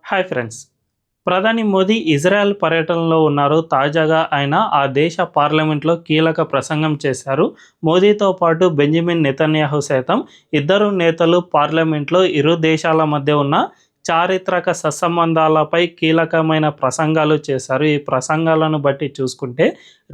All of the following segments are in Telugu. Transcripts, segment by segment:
Hi friends. ప్రధాని మోదీ ఇజ్రాయెల్ పర్యటనలో ఉన్నారు. తాజాగా ఆయన ఆ దేశ పార్లమెంట్లో కీలక ప్రసంగం చేశారు. మోదీతో పాటు బెంజమిన్ నెతన్యాహు సైతం ఇద్దరు నేతలు పార్లమెంట్లో ఇరు దేశాల మధ్య ఉన్న చారిత్రక సత్సంబంధాలపై కీలకమైన ప్రసంగాలు చేశారు. ఈ ప్రసంగాలను బట్టి చూసుకుంటే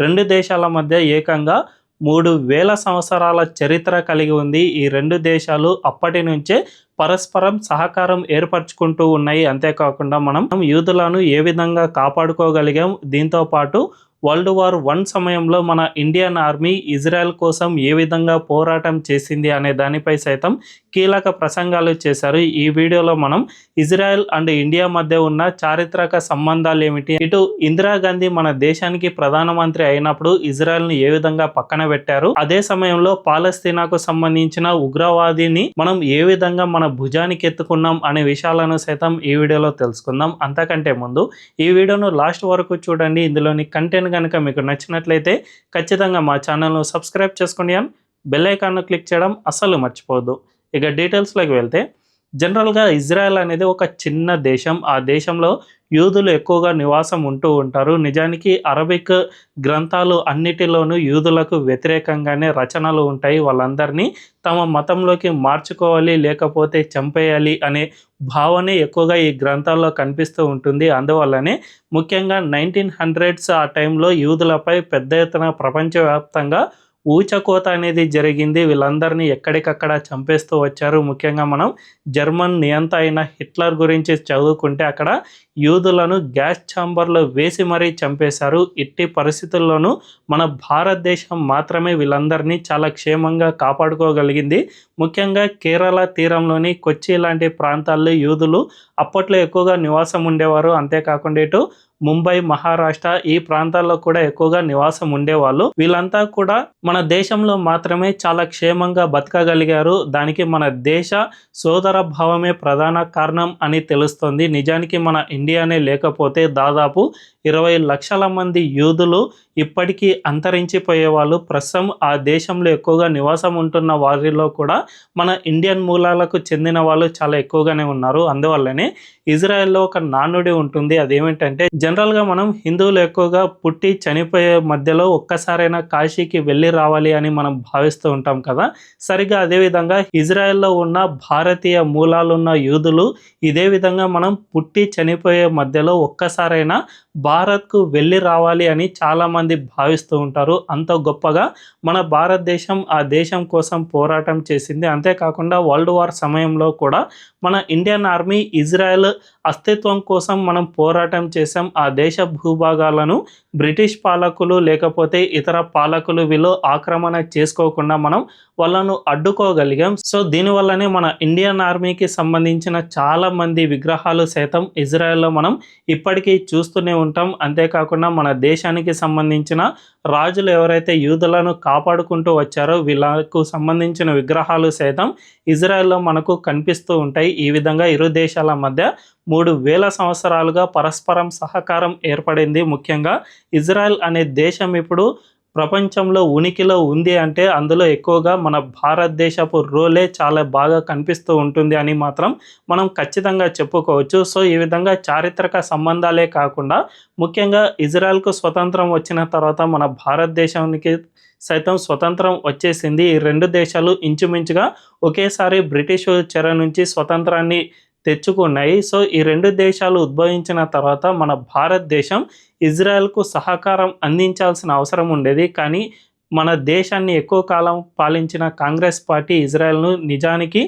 రెండు దేశాల మధ్య ఏకంగా 3000 సంవత్సరాల చరిత్ర కలిగి ఉంది. ఈ రెండు దేశాలు అప్పటి నుంచే పరస్పరం సహకారం ఏర్పరచుకుంటూ ఉన్నాయి. అంతేకాకుండా మనం యూదులను ఏ విధంగా కాపాడుకోగలిగాం, దీంతో పాటు వరల్డ్ వార్ 1 సమయంలో మన ఇండియన్ ఆర్మీ ఇజ్రాయెల్ కోసం ఏ విధంగా పోరాటం చేసింది అనే దానిపై సైతం కీలక ప్రసంగాలు చేశారు. ఈ వీడియోలో మనం ఇజ్రాయెల్ అండ్ ఇండియా మధ్య ఉన్న చారిత్రక సంబంధాలు ఏమిటి, ఇటు ఇందిరాగాంధీ మన దేశానికి ప్రధానమంత్రి అయినప్పుడు ఇజ్రాయెల్ని ఏ విధంగా పక్కన పెట్టారు, అదే సమయంలో పాలస్తీనాకు సంబంధించిన ఉగ్రవాదిని మనం ఏ విధంగా మన భుజానికి ఎత్తుకున్నాం అనే విషయాలను సైతం ఈ వీడియోలో తెలుసుకుందాం. అంతకంటే ముందు ఈ వీడియోను లాస్ట్ వరకు చూడండి. ఇందులోని కంటెంట్ కనుక మీకు నచ్చినట్లయితే ఖచ్చితంగా మా ఛానల్ను సబ్స్క్రైబ్ చేసుకోండి అండ్ బెల్ ఐకాన్ను క్లిక్ చేయడం అస్సలు మర్చిపోవద్దు. ఇక డీటెయిల్స్లోకి వెళ్తే, జనరల్గా ఇజ్రాయెల్ అనేది ఒక చిన్న దేశం. ఆ దేశంలో యూదులు ఎక్కువగా నివాసం ఉంటూ ఉంటారు. నిజానికి అరబిక్ గ్రంథాలు అన్నిటిలోనూ యూదులకు వ్యతిరేకంగానే రచనలు ఉంటాయి. వాళ్ళందరినీ తమ మతంలోకి మార్చుకోవాలి, లేకపోతే చంపేయాలి అనే భావనే ఎక్కువగా ఈ గ్రంథాల్లో కనిపిస్తూ ఉంటుంది. అందువల్లనే ముఖ్యంగా 1900s ఆ టైంలో యూదులపై పెద్ద ఎత్తున ప్రపంచవ్యాప్తంగా ఊచకోత అనేది జరిగింది. వీళ్ళందరినీ ఎక్కడికక్కడ చంపేస్తూ వచ్చారు. ముఖ్యంగా మనం జర్మన్ నియంత అయిన హిట్లర్ గురించి చదువుకుంటే అక్కడ యూదులను గ్యాస్ ఛాంబర్లో వేసి మరీ చంపేశారు. ఇట్టి పరిస్థితుల్లోనూ మన భారతదేశం మాత్రమే వీళ్ళందరినీ చాలా క్షేమంగా కాపాడుకోగలిగింది. ముఖ్యంగా కేరళ తీరంలోని కొచ్చి లాంటి ప్రాంతాల్లో యూదులు అప్పట్లో ఎక్కువగా నివాసం ఉండేవారు. అంతేకాకుండా ఇటు ముంబై, మహారాష్ట్ర ఈ ప్రాంతాల్లో కూడా ఎక్కువగా నివాసం ఉండేవాళ్ళు. వీళ్ళంతా కూడా మన దేశంలో మాత్రమే చాలా క్షేమంగా బతకగలిగారు. దానికి మన దేశ సోదర భావమే ప్రధాన కారణం అని తెలుస్తుంది. నిజానికి మన ఇండియానే లేకపోతే దాదాపు 20 లక్షల మంది యూదులు ఇప్పటికీ అంతరించిపోయేవాళ్ళు. ప్రస్తుతం ఆ దేశంలో ఎక్కువగా నివాసం ఉంటున్న వారిలో కూడా మన ఇండియన్ మూలాలకు చెందిన వాళ్ళు చాలా ఎక్కువగానే ఉన్నారు. అందువల్లనే ఇజ్రాయెల్లో ఒక నానుడి ఉంటుంది. అదేమిటంటే, జనరల్గా మనం హిందువులు ఎక్కువగా పుట్టి చనిపోయే మధ్యలో ఒక్కసారైనా కాశీకి వెళ్ళి రావాలి అని మనం భావిస్తూ ఉంటాం కదా. సరిగ్గా అదేవిధంగా ఇజ్రాయెల్లో ఉన్న భారతీయ మూలాలున్న యూదులు ఇదే విధంగా మనం పుట్టి చనిపోయే మధ్యలో ఒక్కసారైనా భారత్కు వెళ్ళి రావాలి అని చాలామంది భావిస్తూ ఉంటారు. అంత గొప్పగా మన భారతదేశం ఆ దేశం కోసం పోరాటం చేసింది. అంతేకాకుండా వరల్డ్ వార్ సమయంలో కూడా మన ఇండియన్ ఆర్మీ ఇజ్రాయెల్ అస్తిత్వం కోసం మనం పోరాటం చేసాం. ఆ దేశ భూభాగాలను బ్రిటిష్ పాలకులు లేకపోతే ఇతర పాలకులు వీళ్ళు ఆక్రమణ చేసుకోకుండా మనం వాళ్ళను అడ్డుకోగలిగాం. సో దీనివల్లనే మన ఇండియన్ ఆర్మీకి సంబంధించిన చాలా మంది విగ్రహాలు సైతం ఇజ్రాయెల్లో మనం ఇప్పటికీ చూస్తూనే ఉంటాం. అంతేకాకుండా మన దేశానికి సంబంధించిన రాజులు ఎవరైతే యూదులను కాపాడుకుంటూ వచ్చారో వీళ్ళకు సంబంధించిన విగ్రహాలు సైతం ఇజ్రాయెల్లో మనకు కనిపిస్తూ ఉంటాయి. ఈ విధంగా ఇరు దేశాల మధ్య 3000 సంవత్సరాలుగా పరస్పరం సహకారం ఏర్పడింది. ముఖ్యంగా ఇజ్రాయెల్ అనే దేశం ఇప్పుడు ప్రపంచంలో ఉనికిలో ఉంది అంటే అందులో ఎక్కువగా మన భారతదేశపు రోలే చాలా బాగా కనిపిస్తూ ఉంటుంది అని మాత్రం మనం ఖచ్చితంగా చెప్పుకోవచ్చు. సో ఈ విధంగా చారిత్రక సంబంధాలే కాకుండా ముఖ్యంగా ఇజ్రాయెల్కు స్వతంత్రం వచ్చిన తర్వాత మన భారతదేశానికి సైతం స్వతంత్రం వచ్చేసింది. ఈ రెండు దేశాలు ఇంచుమించుగా ఒకేసారి బ్రిటిష్ చెర నుంచి స్వతంత్రాన్ని తెచ్చుకున్నాయి. సో ఈ రెండు దేశాలు ఉద్భవించిన తర్వాత మన భారతదేశం ఇజ్రాయెల్కు సహకారం అందించాల్సిన అవసరం ఉండేది. కానీ మన దేశాన్ని ఎక్కువ కాలం పాలించిన కాంగ్రెస్ పార్టీ ఇజ్రాయెల్ను నిజానికి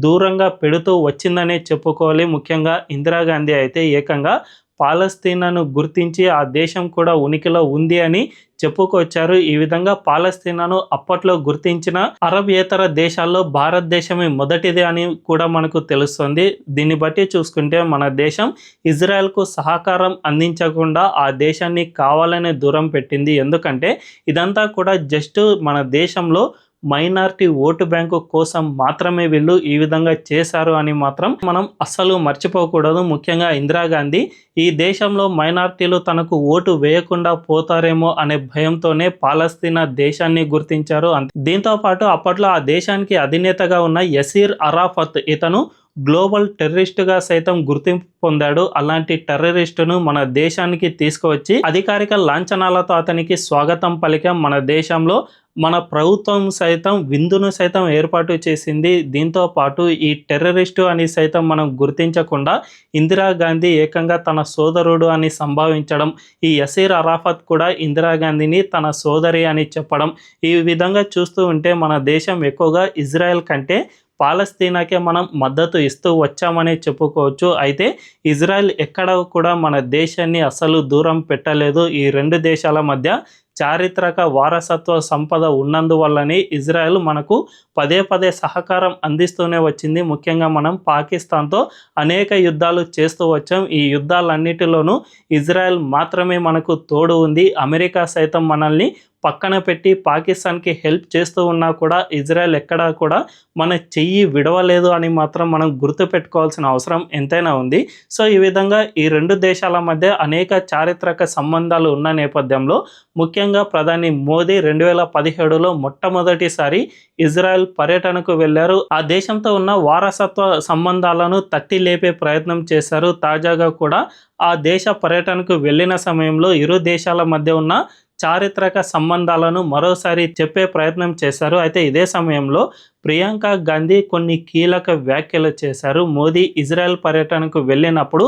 దూరంగా పెడుతూ వచ్చిందనే చెప్పుకోవాలి. ముఖ్యంగా ఇందిరాగాంధీ అయితే ఏకంగా పాలస్తీనాను గుర్తించి ఆ దేశం కూడా ఉనికిలో ఉంది అని చెప్పుకొచ్చారు. ఈ విధంగా పాలస్తీనాను అప్పట్లో గుర్తించిన అరబేతర దేశాల్లో భారతదేశమే మొదటిది అని కూడా మనకు తెలుస్తుంది. దీన్ని బట్టి చూసుకుంటే మన దేశం ఇజ్రాయెల్కు సహకారం అందించకుండా ఆ దేశాన్ని కావాలనే దూరం పెట్టింది. ఎందుకంటే ఇదంతా కూడా జస్ట్ మన దేశంలో మైనారిటీ ఓటు బ్యాంకు కోసం మాత్రమే వీళ్ళు ఈ విధంగా చేశారు అని మాత్రం మనం అస్సలు మర్చిపోకూడదు. ముఖ్యంగా ఇందిరాగాంధీ ఈ దేశంలో మైనారిటీలు తనకు ఓటు వేయకుండా పోతారేమో అనే భయంతోనే పాలస్తీనా దేశాన్ని గుర్తించారు. దీంతో పాటు అప్పట్లో ఆ దేశానికి అధినేతగా ఉన్న యసీర్ అరాఫత్ ఇతను గ్లోబల్ టెర్రరిస్టుగా సైతం గుర్తింపు పొందాడు. అలాంటి టెర్రరిస్టును మన దేశానికి తీసుకువచ్చి అధికారిక లాంఛనాలతో అతనికి స్వాగతం పలికాం. మన దేశంలో మన ప్రభుత్వం సైతం విందును సైతం ఏర్పాటు చేసింది. దీంతో పాటు ఈ టెర్రరిస్టు అని సైతం మనం గుర్తించకుండా ఇందిరాగాంధీ ఏకంగా తన సోదరుడు అని సంభావించడం, ఈ యసీర్ అరాఫత్ కూడా ఇందిరాగాంధీని తన సోదరి అని చెప్పడం, ఈ విధంగా చూస్తూ ఉంటే మన దేశం ఎక్కువగా ఇజ్రాయెల్ కంటే పాలస్తీనాకే మనం మద్దతు ఇస్తూ వచ్చామని చెప్పుకోవచ్చు. అయితే ఇజ్రాయెల్ ఎక్కడ కూడా మన దేశాన్ని అసలు దూరం పెట్టలేదు. ఈ రెండు దేశాల మధ్య చారిత్రక వారసత్వ సంపద ఉన్నందువల్లనే ఇజ్రాయెల్ మనకు పదే పదే సహకారం అందిస్తూనే వచ్చింది. ముఖ్యంగా మనం పాకిస్తాన్తో అనేక యుద్ధాలు చేస్తూ వచ్చాం. ఈ యుద్ధాలన్నిటిలోనూ ఇజ్రాయెల్ మాత్రమే మనకు తోడు ఉంది. అమెరికా సైతం మనల్ని పక్కన పెట్టి పాకిస్తాన్కి హెల్ప్ చేస్తూ ఉన్నా కూడా ఇజ్రాయెల్ ఎక్కడా కూడా మన చెయ్యి విడవలేదు అని మాత్రం మనం గుర్తుపెట్టుకోవాల్సిన అవసరం ఎంతైనా ఉంది. సో ఈ విధంగా ఈ రెండు దేశాల మధ్య అనేక చారిత్రక సంబంధాలు ఉన్న నేపథ్యంలో ముఖ్యంగా ప్రధాని మోదీ 2017లో మొట్టమొదటిసారి ఇజ్రాయెల్ పర్యటనకు వెళ్ళారు. ఆ దేశంతో ఉన్న వారసత్వ సంబంధాలను తట్టి లేపే ప్రయత్నం చేశారు. తాజాగా కూడా ఆ దేశ పర్యటనకు వెళ్ళిన సమయంలో ఇరు దేశాల మధ్య ఉన్న చారిత్రక సంబంధాలను మరోసారి చెప్పే ప్రయత్నం చేశారు. అయితే ఇదే సమయంలో ప్రియాంక గాంధీ కొన్ని కీలక వ్యాఖ్యలు చేశారు. మోదీ ఇజ్రాయెల్ పర్యటనకు వెళ్ళినప్పుడు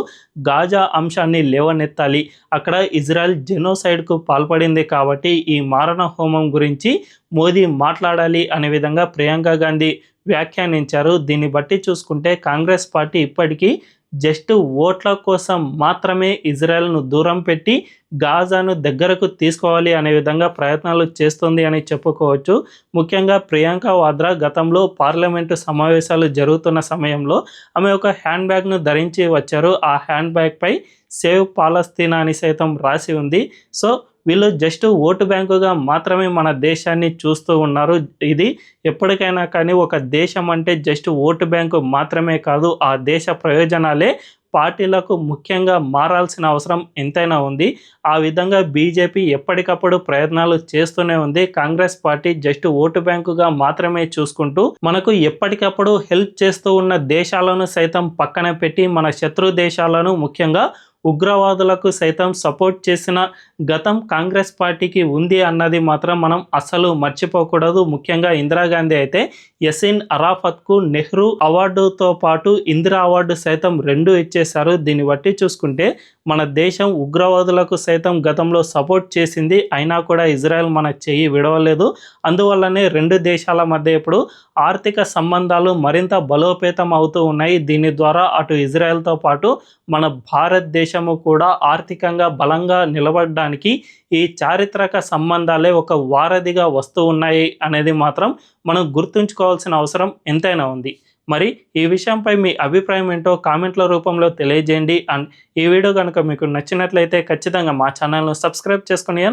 గాజా అంశాన్ని లేవనెత్తాలి, అక్కడ ఇజ్రాయెల్ జెనోసైడ్కు పాల్పడింది కాబట్టి ఈ మారణ హోమం గురించి మోదీ మాట్లాడాలి అనే విధంగా ప్రియాంక గాంధీ వ్యాఖ్యానించారు. దీన్ని బట్టి చూసుకుంటే కాంగ్రెస్ పార్టీ ఇప్పటికీ జస్ట్ ఓట్ల కోసం మాత్రమే ఇజ్రాయెల్ను దూరం పెట్టి గాజాను దగ్గరకు తీసుకోవాలి అనే విధంగా ప్రయత్నాలు చేస్తుంది అని చెప్పుకోవచ్చు. ముఖ్యంగా ప్రియాంక వాద్రా గతంలో పార్లమెంటు సమావేశాలు జరుగుతున్న సమయంలో ఆమె ఒక హ్యాండ్ బ్యాగ్ను ధరించి వచ్చారు. ఆ హ్యాండ్ బ్యాగ్పై సేవ్ పాలస్తీనా అని సైతం రాసి ఉంది. సో వీళ్ళు జస్ట్ ఓటు బ్యాంకుగా మాత్రమే మన దేశాన్ని చూస్తూ ఉన్నారు. ఇది ఎప్పటికైనా కానీ ఒక దేశం అంటే జస్ట్ ఓటు బ్యాంకు మాత్రమే కాదు, ఆ దేశ ప్రయోజనాలే పార్టీలకు ముఖ్యంగా మారాల్సిన అవసరం ఎంతైనా ఉంది. ఆ విధంగా బీజేపీ ఎప్పటికప్పుడు ప్రయత్నాలు చేస్తూనే ఉంది. కాంగ్రెస్ పార్టీ జస్ట్ ఓటు బ్యాంకుగా మాత్రమే చూసుకుంటూ మనకు ఎప్పటికప్పుడు హెల్ప్ చేస్తూ ఉన్న దేశాలను సైతం పక్కన పెట్టి మన శత్రు దేశాలను ముఖ్యంగా ఉగ్రవాదులకు సైతం సపోర్ట్ చేసిన గతం కాంగ్రెస్ పార్టీకి ఉంది అన్నది మాత్రం మనం అస్సలు మర్చిపోకూడదు. ముఖ్యంగా ఇందిరాగాంధీ అయితే యసీన్ అరాఫత్కు నెహ్రూ అవార్డుతో పాటు ఇందిరా అవార్డు సైతం 2 ఇచ్చేశారు. దీన్ని బట్టి చూసుకుంటే మన దేశం ఉగ్రవాదులకు సైతం గతంలో సపోర్ట్ చేసింది, అయినా కూడా ఇజ్రాయెల్ మన చెయ్యి విడవలేదు. అందువల్లనే రెండు దేశాల మధ్య ఇప్పుడు ఆర్థిక సంబంధాలు మరింత బలోపేతం అవుతూ ఉన్నాయి. దీని ద్వారా అటు ఇజ్రాయెల్తో పాటు మన భారతదేశము కూడా ఆర్థికంగా బలంగా నిలబడడానికి ఈ చారిత్రక సంబంధాలే ఒక వారధిగా వస్తూ ఉన్నాయి అనేది మాత్రం మనం గుర్తుంచుకోవాల్సిన అవసరం ఎంతైనా ఉంది. మరి ఈ విషయంపై మీ అభిప్రాయం ఏంటో కామెంట్ల రూపంలో తెలియజేయండి. అండ్ ఈ వీడియో కనుక మీకు నచ్చినట్లయితే ఖచ్చితంగా మా ఛానల్ను సబ్స్క్రైబ్ చేసుకుని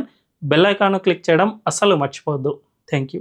బెల్ ఐకాన్ క్లిక్ చేయడం అస్సలు మర్చిపోవద్దు. Thank you.